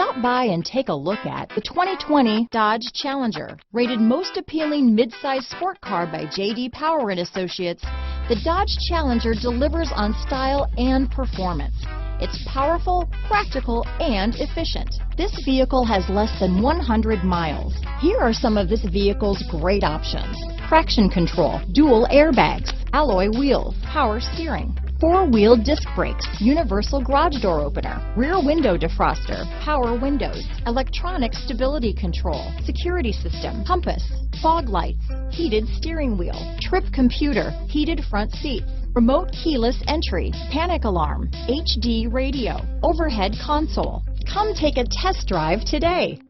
Stop by and take a look at the 2020 Dodge Challenger. Rated most appealing midsize sport car by J.D. Power and Associates, the Dodge Challenger delivers on style and performance. It's powerful, practical, and efficient. This vehicle has less than 100 miles. Here are some of this vehicle's great options: traction control, dual airbags, alloy wheels, power steering, four-wheel disc brakes, universal garage door opener, rear window defroster, power windows, electronic stability control, security system, compass, fog lights, heated steering wheel, trip computer, heated front seats, remote keyless entry, panic alarm, HD radio, overhead console. Come take a test drive today.